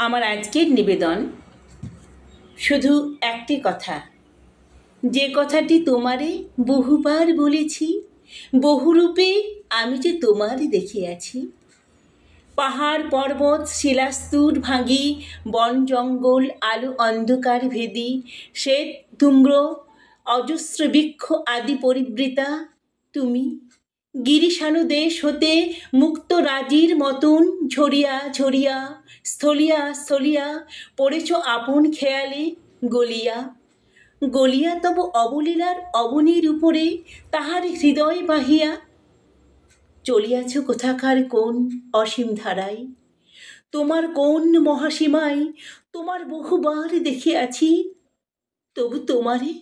আমার আজকের নিবেদন শুধু একটি কথা, যে কথাটি তোমারে বহুবার বলেছি, বহুরূপে আমি যে তোমারই দেখিয়াছি। পাহাড় পর্বত শিলাস্তূর ভাঙি, বন জঙ্গল আলো অন্ধকার ভেদি, শ্বেত ধূম্র অজস্র বৃক্ষ আদি পরিবৃতা তুমি গিরিশানু দেশ হতে মুক্ত রাজির মতন ঝরিয়া ঝরিয়া স্থলিয়া স্থলিয়া পড়েছ আপন খেয়ালে গলিয়া গলিয়া তব অবলীলার অবনীর উপরে তাহার হৃদয় বাহিয়া চলিয়াছ কোথাকার কোন অসীম ধারায়। তোমার কোন মহাসীমায় তোমার বহুবার দেখিয়াছি, তবু তোমারে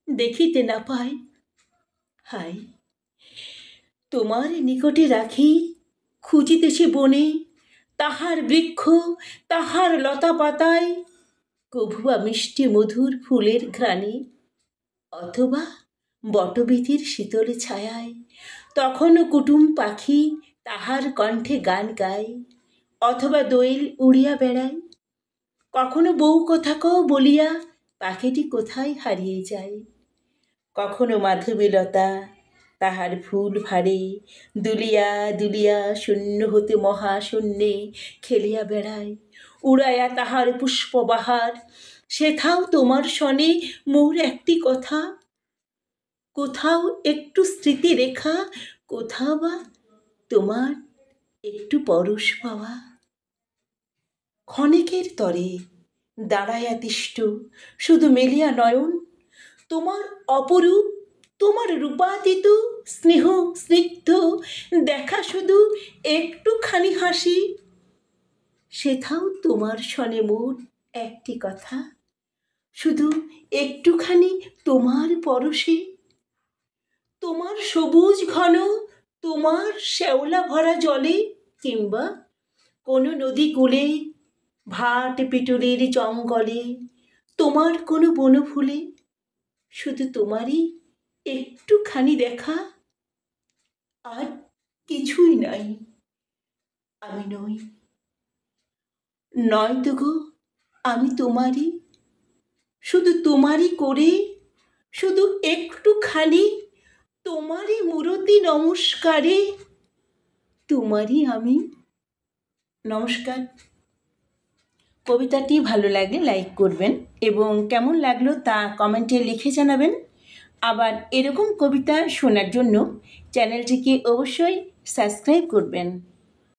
দেখিতে না পাই। হায়, তোমার নিকটে রাখি খুঁজিতেছি বনে, তাহার বৃক্ষ তাহার লতা পাতায় কভুয়া মিষ্টি মধুর ফুলের ঘ্রাণে, অথবা বটবীথির শীতল ছায়ায় তখনও কুটুম পাখি তাহার কণ্ঠে গান গায়, অথবা দোয়েল উড়িয়া বেড়ায়। কখনো বউ কথা কও বলিয়া পাখিটি কোথায় হারিয়ে যায়। কখনো মাধবীলতা তাহার ফুল ভারে দুলিয়া দুলিয়া শূন্য হতে মহাশূন্যে খেলিয়া বেড়ায়, উড়াইয়া তাহার পুষ্পবাহার। সেথাও তোমার শনে মোর একটি কথা, কোথাও একটু স্মৃতিরেখা, কোথাও বা তোমার একটু পরশ পাওয়া। ক্ষণিকের তরে দাঁড়াইয়া তিষ্ট শুধু মেলিয়া নয়ন, তোমার অপরূপ তোমার রূপাতীত স্নেহ স্নিগ্ধ দেখা শুধু একটুখানি হাসি। সেথাও তোমার শনে মোর একটি কথা, শুধু একটুখানি তোমার পরশে। তোমার সবুজ ঘন তোমার শ্যাওলা ভরা জলে, কিংবা কোনো নদী কূলে ভাট পিটুলির জঙ্গলে, তোমার কোনো বনফুলে শুধু তোমারই একটুখানি দেখা। আর কিছুই নাই, আমি নই, নয়তো গো আমি তোমারই, শুধু তোমারই করে, শুধু একটুখানি তোমারই মূরতি নমস্কারে, তোমারই আমি। নমস্কার। কবিতাটি ভালো লাগলে লাইক করবেন এবং কেমন লাগলো তা কমেন্টে লিখে জানাবেন। আবার এরকম কবিতা শোনার জন্য চ্যানেলটিকে অবশ্যই সাবস্ক্রাইব করবেন।